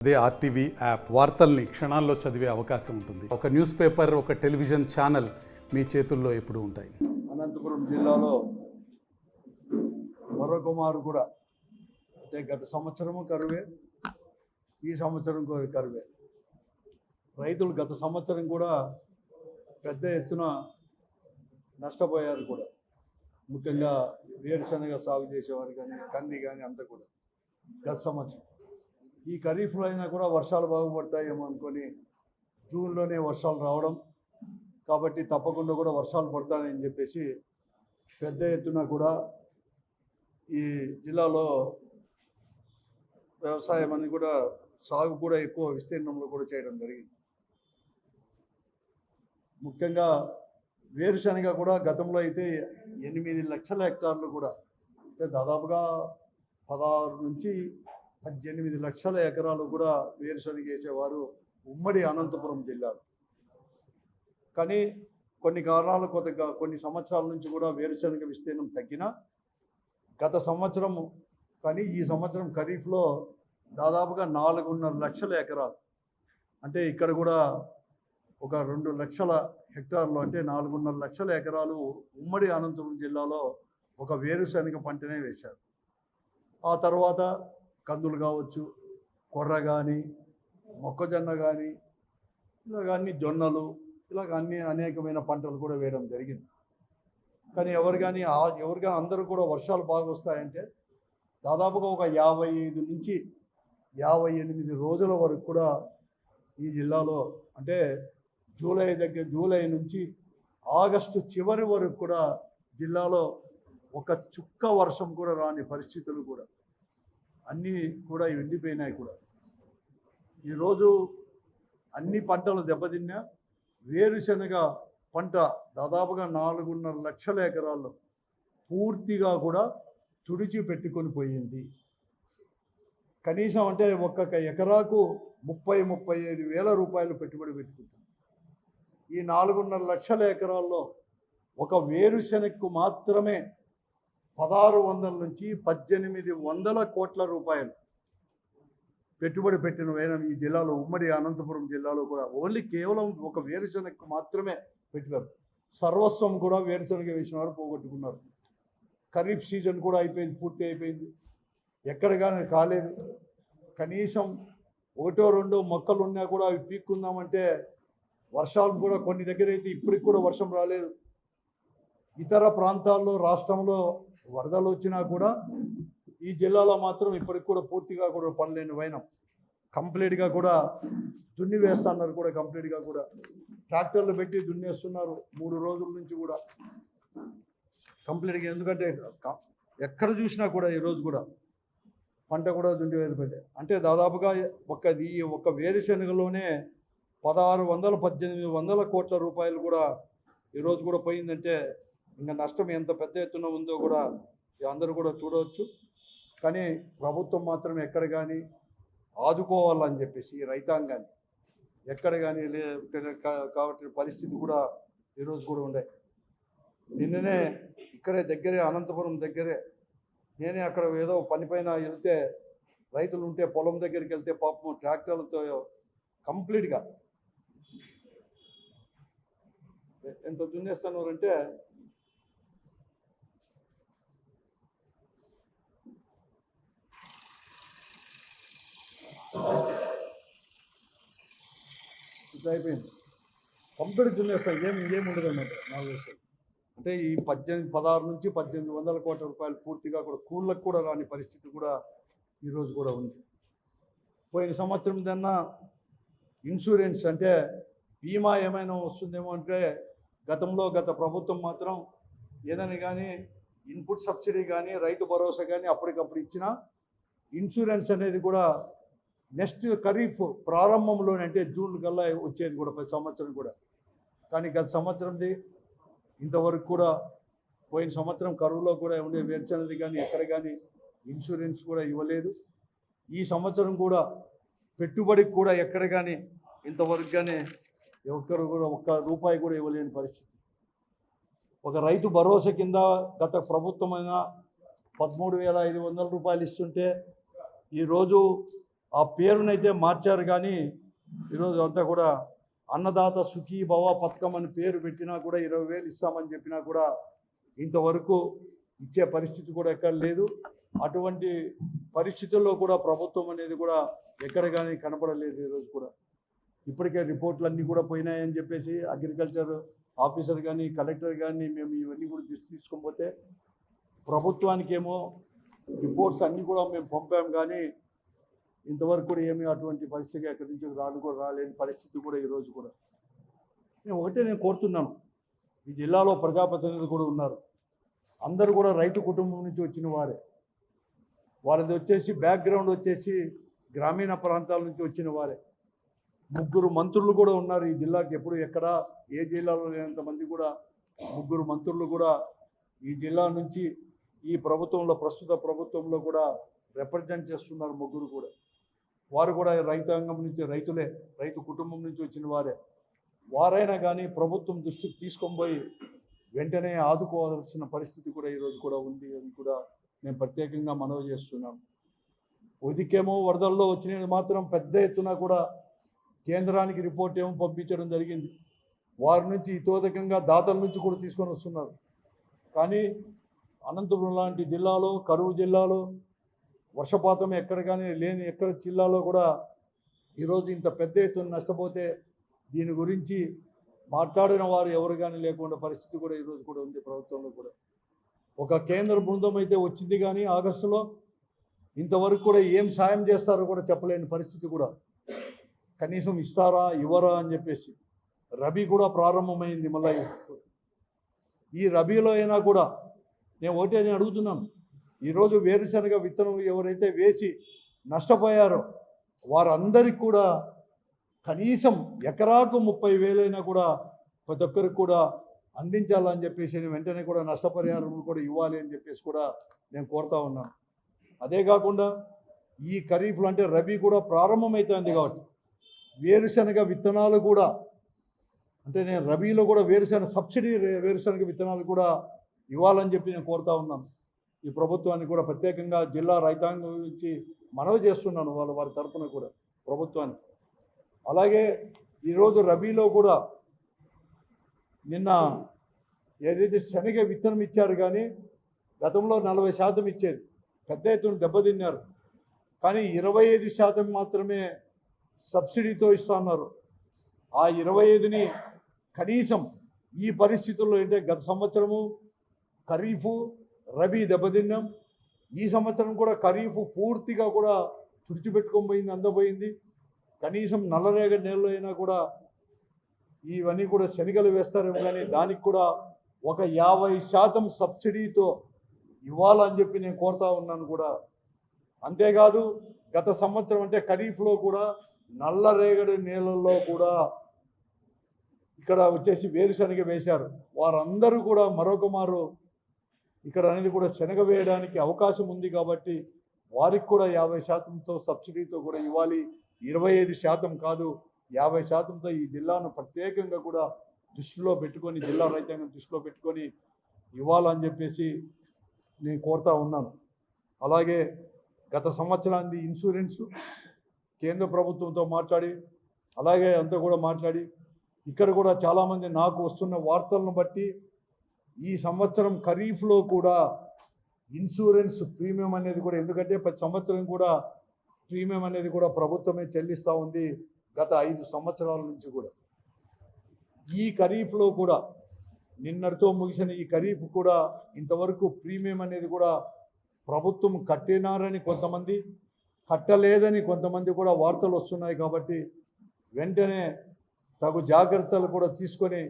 అదే RTV app వార్తల్ని క్షణాల్లో చదివే అవకాశం ఉంటుంది. ఒక న్యూస్ పేపర్, ఒక టెలివిజన్ ఛానల్ మీ చేతుల్లో ఎప్పుడూ ఉంటాయి. అనంతపురం జిల్లాలో మరొక మారు కూడా అంటే గత సంవత్సరము కరువే, ఈ సంవత్సరం కరువే. రైతులు గత సంవత్సరం కూడా పెద్ద ఎత్తున నష్టపోయారు కూడా. ముఖ్యంగా వేరుశనగ సాగు చేసేవారు కానీ, కంది కానీ అంతా కూడా గత సంవత్సరం. ఈ ఖరీఫ్లో అయినా కూడా వర్షాలు బాగుపడతాయేమో అనుకొని జూన్లోనే వర్షాలు రావడం, కాబట్టి తప్పకుండా కూడా వర్షాలు పడతాయని చెప్పేసి పెద్ద ఎత్తున కూడా ఈ జిల్లాలో వ్యవసాయం అని కూడా సాగు కూడా ఎక్కువ విస్తీర్ణంలో కూడా చేయడం జరిగింది. ముఖ్యంగా వేరుశనగ కూడా గతంలో అయితే 8 లక్షల హెక్టార్లు కూడా, అంటే దాదాపుగా 16 నుంచి 18 లక్షల ఎకరాలు కూడా వేరుశనగ వేసేవారు ఉమ్మడి అనంతపురం జిల్లాలో. కానీ కొన్ని కారణాలు కొన్ని సంవత్సరాల నుంచి కూడా వేరుశనగ విస్తీర్ణం తగ్గినా గత సంవత్సరం కానీ ఈ సంవత్సరం ఖరీఫ్లో దాదాపుగా 4.5 లక్షల ఎకరాలు, అంటే ఇక్కడ కూడా ఒక 2 లక్షల హెక్టార్లు, అంటే 4.5 లక్షల ఎకరాలు ఉమ్మడి అనంతపురం జిల్లాలో ఒక వేరుశనగ పంటనే వేశారు. ఆ తర్వాత కందులు కావచ్చు, కొర్ర కానీ, మొక్కజొన్న కానీ, ఇలా కానీ జొన్నలు, ఇలాగ అనేకమైన పంటలు కూడా వేయడం జరిగింది. కానీ ఎవరికైనా అందరూ కూడా వర్షాలు బాగా వస్తాయంటే దాదాపుగా ఒక 55 నుంచి 58 రోజుల వరకు కూడా ఈ జిల్లాలో, అంటే జూలై నుంచి ఆగస్టు చివరి వరకు కూడా జిల్లాలో ఒక చుక్క వర్షం కూడా రాని పరిస్థితులు కూడా అన్నీ కూడా ఎండిపోయినాయి కూడా. ఈరోజు అన్ని పంటలు దెబ్బతిన్నా వేరుశనగ పంట దాదాపుగా 4.5 లక్షల ఎకరాల్లో పూర్తిగా కూడా తుడిచి పెట్టుకొని పోయింది. కనీసం అంటే ఒక్కొక్క ఎకరాకు 30-35 వేల రూపాయలు పెట్టుబడి పెట్టుకుంటాం. ఈ 4.5 లక్షల ఎకరాల్లో ఒక వేరుశనగకు మాత్రమే 1600 నుంచి 1800 కోట్ల రూపాయలు పెట్టుబడి పెట్టిన వేరం ఈ జిల్లాలో, ఉమ్మడి అనంతపురం జిల్లాలో కూడా కేవలం ఒక వేరుశనగకు మాత్రమే పెట్టారు. సర్వస్వం కూడా వేరుశనగ వేసిన వారు పోగొట్టుకున్నారు. ఖరీఫ్ సీజన్ కూడా అయిపోయింది, పూర్తి అయిపోయింది, ఎక్కడ కానీ కాలేదు. కనీసం 1-2 మొక్కలు ఉన్నా కూడా అవి పీక్కుందామంటే వర్షాలు కూడా కొన్ని దగ్గర అయితే ఇప్పటికి కూడా వర్షం రాలేదు. ఇతర ప్రాంతాల్లో రాష్ట్రంలో వరదలు వచ్చినా కూడా ఈ జిల్లాలో మాత్రం ఇప్పటికి కూడా పూర్తిగా కూడా పనులేని వైనం. కంప్లీట్గా కూడా దున్ని వేస్తున్నారు కూడా, కంప్లీట్గా కూడా ట్రాక్టర్లు పెట్టి దున్నేస్తున్నారు 3 రోజుల నుంచి కూడా కంప్లీట్గా. ఎందుకంటే ఎక్కడ చూసినా కూడా ఈరోజు కూడా పంట కూడా దున్ని వేరుపెట్టాయి. అంటే దాదాపుగా ఒక్క వేరుశనగలోనే 1600-1800 కోట్ల రూపాయలు కూడా ఈరోజు కూడా పోయిందంటే ఇంకా నష్టం ఎంత పెద్ద ఎత్తున ఉందో కూడా అందరూ కూడా చూడవచ్చు. కానీ ప్రభుత్వం మాత్రం ఎక్కడ కానీ ఆదుకోవాలని చెప్పేసి ఈ రైతాంగాన్ని ఎక్కడ కానీ కాబట్టి పరిస్థితి కూడా ఈరోజు కూడా ఉండే. నిన్ననే ఇక్కడే దగ్గరే, అనంతపురం దగ్గరే, నేనే అక్కడ ఏదో పని పైన వెళ్తే రైతులు ఉంటే పొలం దగ్గరికి వెళ్తే పాపం ట్రాక్టర్లతో కంప్లీట్గా ఎంత దున్నేస్తున్నారంటే ఇట్లా అయిపోయింది. కంప్లీట్ దున్నేస్తాం, ఏముండదు అన్నమాట. 4 వేసాలు అంటే ఈ 16 నుంచి 1800 కోట్ల రూపాయలు పూర్తిగా కూడా కూళ్ళకు కూడా రాని పరిస్థితి కూడా ఈరోజు కూడా ఉంది. పోయిన సంవత్సరం కన్నా ఇన్సూరెన్స్ అంటే బీమా ఏమైనా వస్తుందేమో అంటే గత ప్రభుత్వం మాత్రం ఏదైనా కానీ ఇన్పుట్ సబ్సిడీ కానీ రైతు భరోసా కానీ అప్పటికప్పుడు ఇచ్చిన ఇన్సూరెన్స్ అనేది కూడా నెక్స్ట్ ఖరీఫ్ ప్రారంభంలోనే, అంటే జూన్ కల్లా వచ్చేది కూడా ప్రతి సంవత్సరం కూడా. కానీ గత సంవత్సరంది ఇంతవరకు కూడా, పోయిన సంవత్సరం కరువులో కూడా ఉండే వేరుశనగది కానీ ఎక్కడ కానీ ఇన్సూరెన్స్ కూడా ఇవ్వలేదు. ఈ సంవత్సరం కూడా పెట్టుబడికి కూడా ఎక్కడ కానీ ఇంతవరకు కానీ ఒక్కరు కూడా ₹1 కూడా ఇవ్వలేని పరిస్థితి. ఒక రైతు భరోసా కింద గత ప్రభుత్వమైన 13,500 రూపాయలు ఇస్తుంటే ఈరోజు ఆ పేరునైతే మార్చారు కానీ ఈరోజు అంతా కూడా అన్నదాత సుఖీ భవ పథకం అని పేరు పెట్టినా కూడా 20,000 ఇస్తామని చెప్పినా కూడా ఇంతవరకు ఇచ్చే పరిస్థితి కూడా ఎక్కడ లేదు. అటువంటి పరిస్థితుల్లో కూడా ప్రభుత్వం అనేది కూడా ఎక్కడ కానీ కనపడలేదు. ఈరోజు కూడా ఇప్పటికే రిపోర్ట్లు అన్నీ కూడా పోయినాయని చెప్పేసి అగ్రికల్చర్ ఆఫీసర్ కానీ కలెక్టర్ కానీ మేము ఇవన్నీ కూడా తీసుకోకపోతే ప్రభుత్వానికి ఏమో రిపోర్ట్స్ అన్నీ కూడా మేము పంపాం కానీ ఇంతవరకు కూడా ఏమీ అటువంటి పరిస్థితి ఎక్కడి నుంచి రాలేని పరిస్థితి కూడా ఈరోజు కూడా నేను కోరుతున్నాను. ఈ జిల్లాలో ప్రజాప్రతినిధులు కూడా ఉన్నారు. అందరూ కూడా రైతు కుటుంబం నుంచి వచ్చిన వారే. వాళ్ళది వచ్చేసి బ్యాక్గ్రౌండ్ వచ్చేసి గ్రామీణ ప్రాంతాల నుంచి వచ్చిన వారే. 3 మంత్రులు కూడా ఉన్నారు ఈ జిల్లాకి. ఎప్పుడు ఎక్కడ ఏ జిల్లాలో లేనంత మంది కూడా 3 మంత్రులు కూడా ఈ జిల్లా నుంచి ఈ ప్రభుత్వంలో ప్రస్తుత ప్రభుత్వంలో కూడా రిప్రజెంట్ చేస్తున్నారు. 3 కూడా వారు కూడా రైతాంగం నుంచి రైతులే, రైతు కుటుంబం నుంచి వచ్చిన వారే. వారైనా కానీ ప్రభుత్వం దృష్టికి తీసుకొని పోయి వెంటనే ఆదుకోవాల్సిన పరిస్థితి కూడా ఈరోజు కూడా ఉంది అని కూడా నేను ప్రత్యేకంగా మనవి చేస్తున్నాను. ఉదికేమో వరదల్లో వచ్చినది మాత్రం పెద్ద ఎత్తున కూడా కేంద్రానికి రిపోర్ట్ ఏమో పంపించడం జరిగింది. వారి నుంచి ఇతోదకంగా దాతల నుంచి కూడా తీసుకొని వస్తున్నారు. కానీ అనంతపురం లాంటి జిల్లాలో, కరువు జిల్లాలో వర్షపాతం ఎక్కడ కానీ లేని ఎక్కడ జిల్లాలో కూడా ఈరోజు ఇంత పెద్ద ఎత్తున నష్టపోతే దీని గురించి మాట్లాడిన వారు ఎవరు కానీ లేకుండా పరిస్థితి కూడా ఈరోజు కూడా ఉంది. ప్రభుత్వంలో కూడా ఒక కేంద్ర బృందం అయితే వచ్చింది కానీ ఆగస్టులో ఇంతవరకు కూడా ఏం సాయం చేస్తారో కూడా చెప్పలేని పరిస్థితి కూడా. కనీసం ఇస్తారా ఇవ్వరా అని చెప్పేసి రబీ కూడా ప్రారంభమైంది. మళ్ళీ ఈ రబీలో అయినా కూడా నేను అడుగుతున్నాను. ఈరోజు వేరుశనగ విత్తనం ఎవరైతే వేసి నష్టపోయారో వారందరికీ కూడా కనీసం ఎకరాకు 30,000 అయినా కూడా ప్రతి ఒక్కరికి కూడా అందించాలని చెప్పేసి వెంటనే కూడా నష్టపరిహారం కూడా ఇవ్వాలి అని చెప్పేసి కూడా నేను కోరుతా ఉన్నాను. అదే కాకుండా ఈ ఖరీఫ్లో అంటే రబీ కూడా ప్రారంభమవుతుంది కాబట్టి వేరుశనగ విత్తనాలు కూడా అంటే నేను రబీలో కూడా సబ్సిడీ వేరుశనగ విత్తనాలు కూడా ఇవ్వాలని చెప్పి నేను కోరుతా ఉన్నాను. ఈ ప్రభుత్వాన్ని కూడా ప్రత్యేకంగా జిల్లా రైతాంగం నుంచి మనవి చేస్తున్నాను వారి తరఫున కూడా ప్రభుత్వానికి. అలాగే ఈరోజు రబీలో కూడా నిన్న ఏదైతే శనగ విత్తనం ఇచ్చారు కానీ గతంలో 40% ఇచ్చేది, పెద్ద ఎత్తున దెబ్బతిన్నారు. కానీ 25% మాత్రమే సబ్సిడీతో ఇస్తున్నారు. ఆ 25ని కనీసం ఈ పరిస్థితుల్లో అంటే గత సంవత్సరము ఖరీఫు రబీ దెబ్బతిన్నాం. ఈ సంవత్సరం కూడా ఖరీఫు పూర్తిగా కూడా తుడిచిపెట్టుకొని పోయింది, అందపోయింది. కనీసం నల్లరేగడి నేలలో అయినా కూడా ఇవన్నీ కూడా శనగలు వేస్తారేమో కానీ దానికి కూడా ఒక 50% సబ్సిడీతో ఇవ్వాలని చెప్పి నేను కోరుతా ఉన్నాను కూడా. అంతేకాదు గత సంవత్సరం అంటే ఖరీఫ్లో కూడా నల్లరేగడి నేలల్లో కూడా ఇక్కడ వచ్చేసి వేరుశనగ వేశారు. వారందరూ కూడా మరొక మారు ఇక్కడ అనేది కూడా శనగ వేయడానికి అవకాశం ఉంది కాబట్టి వారికి కూడా 50%తో సబ్సిడీతో కూడా ఇవ్వాలి. 25% కాదు, 50%తో ఈ జిల్లాను ప్రత్యేకంగా కూడా దృష్టిలో పెట్టుకొని జిల్లా రైతాంగం దృష్టిలో పెట్టుకొని ఇవ్వాలని చెప్పేసి నేను కోరుతా ఉన్నాను. అలాగే గత సంవత్సరానికి ఇన్సూరెన్సు కేంద్ర ప్రభుత్వంతో మాట్లాడి అలాగే అంతా కూడా మాట్లాడి ఇక్కడ కూడా చాలామంది నాకు వస్తున్న వార్తలను బట్టి ఈ సంవత్సరం ఖరీఫ్లో కూడా ఇన్సూరెన్స్ ప్రీమియం అనేది కూడా, ఎందుకంటే ప్రతి సంవత్సరం కూడా ప్రీమియం అనేది కూడా ప్రభుత్వమే చెల్లిస్తూ ఉంది గత 5 సంవత్సరాల నుంచి కూడా. ఈ ఖరీఫ్లో కూడా నిన్నటితో ముగిసిన ఈ ఖరీఫ్ కూడా ఇంతవరకు ప్రీమియం అనేది కూడా ప్రభుత్వం కట్టినారని కొంతమంది, కట్టలేదని కొంతమంది కూడా వార్తలు వస్తున్నాయి. కాబట్టి వెంటనే తగు జాగ్రత్తలు కూడా తీసుకొని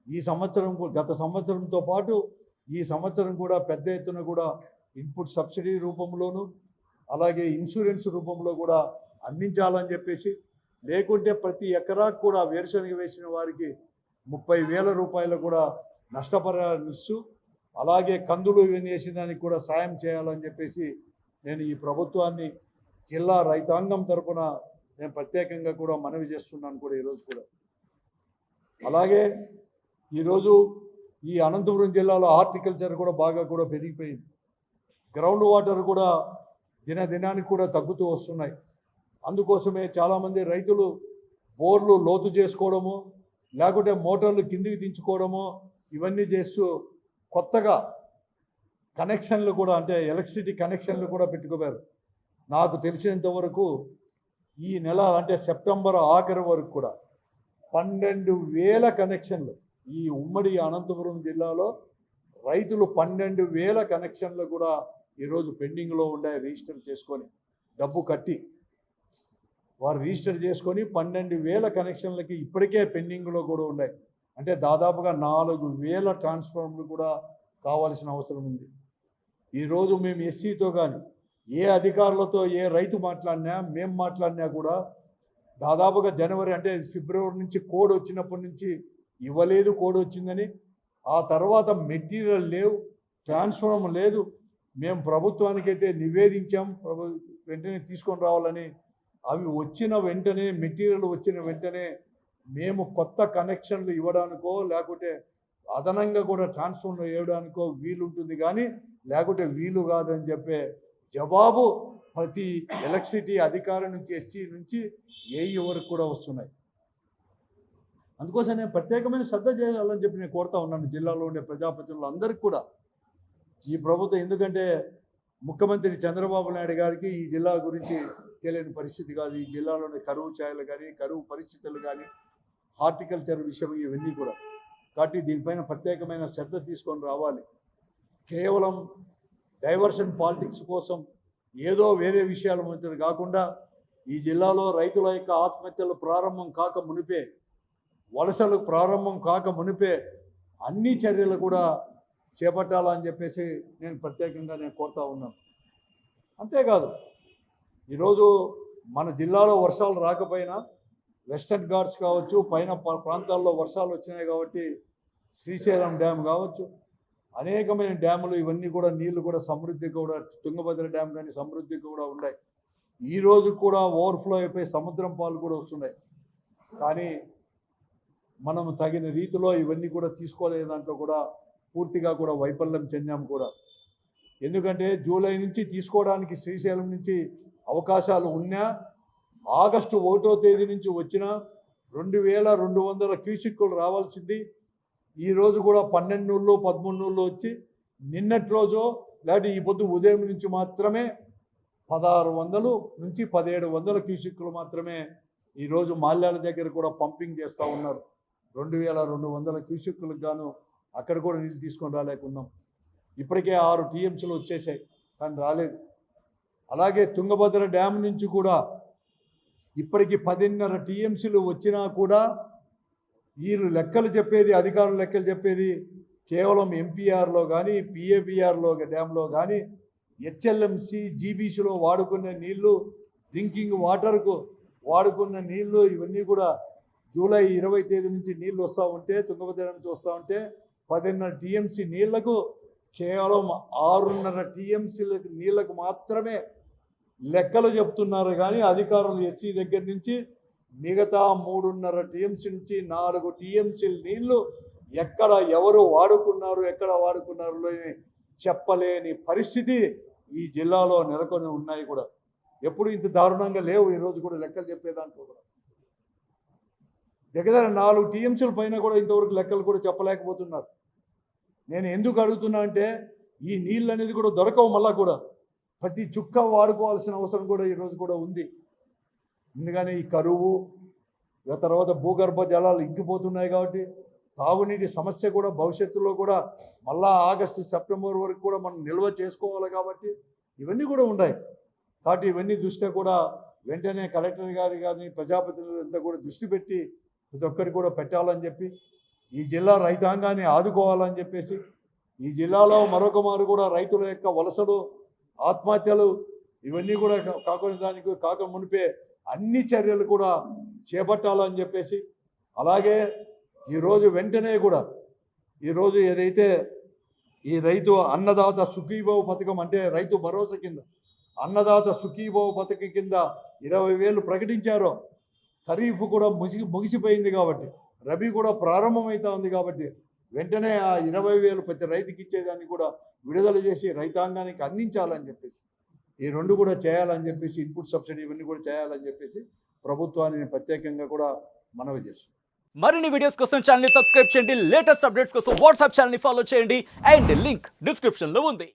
ఈ సంవత్సరం గత సంవత్సరంతో పాటు ఈ సంవత్సరం కూడా పెద్ద ఎత్తున కూడా ఇన్పుట్ సబ్సిడీ రూపంలోనూ అలాగే ఇన్సూరెన్స్ రూపంలో కూడా అందించాలని చెప్పేసి, లేకుంటే ప్రతి ఎకరాకు కూడా వేరుశనగ వేసిన వారికి 30,000 రూపాయలు కూడా నష్టపరిహారం ఇస్తూ అలాగే కందులు వేసిన దానికి కూడా సాయం చేయాలని చెప్పేసి నేను ఈ ప్రభుత్వాన్ని జిల్లా రైతాంగం తరపున నేను ప్రత్యేకంగా కూడా మనవి చేస్తున్నాను కూడా ఈరోజు కూడా. అలాగే ఈరోజు ఈ అనంతపురం జిల్లాలో హార్టికల్చర్ కూడా బాగా కూడా పెరిగిపోయింది. గ్రౌండ్ వాటర్ కూడా దినదినానికి కూడా తగ్గుతూ వస్తున్నాయి. అందుకోసమే చాలామంది రైతులు బోర్లు లోతు చేసుకోవడము, లేకుంటే మోటార్లు కిందికి దించుకోవడము, ఇవన్నీ చేస్తూ కొత్తగా కనెక్షన్లు కూడా, అంటే ఎలక్ట్రిసిటీ కనెక్షన్లు కూడా పెట్టుకోవారు. నాకు తెలిసినంత వరకు ఈ నెల అంటే సెప్టెంబర్ ఆఖరి వరకు కూడా 12,000 కనెక్షన్లు ఈ ఉమ్మడి అనంతపురం జిల్లాలో రైతులు 12,000 కనెక్షన్లు కూడా ఈరోజు పెండింగ్లో ఉన్నాయి. రిజిస్టర్ చేసుకొని డబ్బు కట్టి వారు రిజిస్టర్ చేసుకొని 12,000 కనెక్షన్లకి ఇప్పటికే పెండింగ్లో కూడా ఉన్నాయి. అంటే దాదాపుగా 4,000 ట్రాన్స్ఫార్మర్లు కూడా కావాల్సిన అవసరం ఉంది. ఈరోజు మేము ఎస్సీతో కానీ ఏ అధికారులతో ఏ రైతు మాట్లాడినా, మేము మాట్లాడినా కూడా దాదాపుగా జనవరి అంటే ఫిబ్రవరి నుంచి కోడ్ వచ్చినప్పటి నుంచి ఇవ్వలేదు, కోడ్ వచ్చిందని. ఆ తర్వాత మెటీరియల్ లేవు, ట్రాన్స్ఫార్మర్ లేదు. మేము ప్రభుత్వానికైతే నివేదించాం వెంటనే తీసుకొని రావాలని. అవి వచ్చిన వెంటనే, మెటీరియల్ వచ్చిన వెంటనే మేము కొత్త కనెక్షన్లు ఇవ్వడానికో లేకుంటే అదనంగా కూడా ట్రాన్స్ఫార్మర్ వేయడానికో వీలుంటుంది, కానీ లేకుంటే వీలు కాదని చెప్పే జవాబు ప్రతి ఎలక్ట్రిసిటీ అధికారి నుంచి, ఎస్సీ నుంచి ఏఈ వరకు కూడా వస్తున్నాయి. అందుకోసం నేను ప్రత్యేకమైన శ్రద్ధ చేయాలని చెప్పి నేను కోరుతా ఉన్నాను జిల్లాలో ఉండే ప్రజాప్రతినిధులు అందరికీ కూడా. ఈ ప్రభుత్వం, ఎందుకంటే ముఖ్యమంత్రి చంద్రబాబు నాయుడు గారికి ఈ జిల్లా గురించి తెలియని పరిస్థితి కాదు. ఈ జిల్లాలోని కరువు ఛాయలు కానీ, కరువు పరిస్థితులు కానీ, హార్టికల్చర్ విషయం ఇవన్నీ కూడా. కాబట్టి దీనిపైన ప్రత్యేకమైన శ్రద్ధ తీసుకొని రావాలి. కేవలం డైవర్షన్ పాలిటిక్స్ కోసం ఏదో వేరే విషయాల మధ్య కాకుండా ఈ జిల్లాలో రైతుల యొక్క ఆత్మహత్యలు ప్రారంభం కాక మునిపే, వలసలు ప్రారంభం కాక మునిపే అన్ని చర్యలు కూడా చేపట్టాలని చెప్పేసి నేను ప్రత్యేకంగా కోరుతా ఉన్నాను. అంతేకాదు, ఈరోజు మన జిల్లాలో వర్షాలు రాకపోయినా వెస్టర్న్ ఘాట్స్ కావచ్చు, పైన ప్రాంతాల్లో వర్షాలు వచ్చినాయి కాబట్టి శ్రీశైలం డ్యామ్ కావచ్చు, అనేకమైన డ్యాములు ఇవన్నీ కూడా నీళ్లు కూడా సమృద్ధిగా కూడా, తుంగభద్ర డ్యామ్ కానీ సమృద్ధిగా కూడా ఉన్నాయి. ఈరోజు కూడా ఓవర్ఫ్లో అయిపోయి సముద్రం పాలు కూడా వస్తున్నాయి. కానీ మనం తగిన రీతిలో ఇవన్నీ కూడా తీసుకోలేదు, దాంట్లో కూడా పూర్తిగా కూడా వైఫల్యం చెందాము కూడా. ఎందుకంటే జూలై నుంచి తీసుకోవడానికి శ్రీశైలం నుంచి అవకాశాలు ఉన్నా, ఆగస్టు 1వ తేదీ నుంచి వచ్చిన 2,200 క్యూసిక్కులు రావాల్సింది ఈరోజు కూడా 12 నూళ్ళు 13 నూళ్ళు వచ్చి, నిన్నటి రోజు లేకపోతే ఈ పొద్దు ఉదయం నుంచి మాత్రమే 1,600 నుంచి 1,700 క్యూసిక్కులు మాత్రమే ఈరోజు మాల్యాల దగ్గర కూడా పంపింగ్ చేస్తూ ఉన్నారు. 2,200 క్యూసిక్కులకు గాను అక్కడ కూడా నీళ్ళు తీసుకొని రాలేకున్నాం. ఇప్పటికే 6 టీఎంసీలు వచ్చేసాయి, కానీ రాలేదు. అలాగే తుంగభద్ర డ్యామ్ నుంచి కూడా ఇప్పటికి 10.5 టీఎంసీలు వచ్చినా కూడా వీళ్ళు లెక్కలు చెప్పేది, అధికారులు లెక్కలు చెప్పేది కేవలం ఎంపీఆర్లో కానీ, పిఏబిఆర్లో డ్యాంలో కానీ, హెచ్ఎల్ఎంసి జీబీసీలో వాడుకునే నీళ్లు, డ్రింకింగ్ వాటర్కు వాడుకున్న నీళ్లు, ఇవన్నీ కూడా జూలై 20వ తేదీ నుంచి నీళ్ళు వస్తూ ఉంటే, తుంగభద్ర నుంచి వస్తూ ఉంటే 10.5 టీఎంసీ నీళ్లకు కేవలం 6.5 టీఎంసీలకు నీళ్లకు మాత్రమే లెక్కలు చెప్తున్నారు. కానీ అధికారులు ఎస్సీ దగ్గర నుంచి మిగతా 3.5 టీఎంసీ నుంచి 4 టీఎంసీ నీళ్లు ఎక్కడ ఎవరు వాడుకున్నారు, ఎక్కడ వాడుకున్నారు చెప్పలేని పరిస్థితి ఈ జిల్లాలో నెలకొని ఉన్నాయి కూడా. ఎప్పుడు ఇంత దారుణంగా లేవు. ఈరోజు కూడా లెక్కలు చెప్పేదాంట్లో కూడా దగ్గర 4 టీఎంసీల పైన కూడా ఇంతవరకు లెక్కలు కూడా చెప్పలేకపోతున్నారు. నేను ఎందుకు అడుగుతున్నా అంటే, ఈ నీళ్ళు అనేది కూడా దొరకవు, మళ్ళా కూడా ప్రతి చుక్క వాడుకోవాల్సిన అవసరం కూడా ఈరోజు కూడా ఉంది. ఎందుకని ఈ కరువు, తర్వాత భూగర్భ జలాలు ఇంకిపోతున్నాయి కాబట్టి తాగునీటి సమస్య కూడా భవిష్యత్తులో కూడా మళ్ళా ఆగస్టు సెప్టెంబర్ వరకు కూడా మనం నిల్వ చేసుకోవాలి కాబట్టి ఇవన్నీ కూడా ఉన్నాయి. కాబట్టి ఇవన్నీ దృష్ట్యా కూడా వెంటనే కలెక్టర్ గారి కానీ ప్రజాప్రతినిధులంతా కూడా దృష్టి పెట్టి ప్రతి ఒక్కరికి కూడా పెట్టాలని చెప్పి, ఈ జిల్లా రైతాంగాన్ని ఆదుకోవాలని చెప్పేసి, ఈ జిల్లాలో మరొక మారు కూడా రైతుల యొక్క వలసలు, ఆత్మహత్యలు ఇవన్నీ కూడా కాక మునిపే అన్ని చర్యలు కూడా చేపట్టాలని చెప్పేసి, అలాగే ఈరోజు వెంటనే కూడా ఈరోజు ఏదైతే ఈ రైతు అన్నదాత సుఖీభవ పథకం, అంటే రైతు భరోసా కింద అన్నదాత సుఖీభవ పథకం కింద 20,000 ప్రకటించారో, ఖరీఫ్ కూడా ముగిసిపోయింది కాబట్టి, రబీ కూడా ప్రారంభమవుతా ఉంది కాబట్టి వెంటనే ఆ 20,000 ప్రతి రైతుకి ఇచ్చేదాన్ని కూడా విడుదల చేసి రైతాంగానికి అందించాలని చెప్పేసి ఈ రెండు కూడా చేయాలని చెప్పేసి ఇన్పుట్ సబ్సిడీ ఇవన్నీ కూడా చేయాలని చెప్పేసి ప్రభుత్వాన్ని నేను ప్రత్యేకంగా కూడా మనవి చేస్తున్నాను. మరిన్ని వీడియోస్ కోసం ఛానల్ ని సబ్స్క్రైబ్ చేయండి, లేటెస్ట్ అప్డేట్స్ కోసం వాట్సాప్ ఛానల్ ని ఫాలో చేయండి అండ్ లింక్ డిస్క్రిప్షన్ లో ఉంది.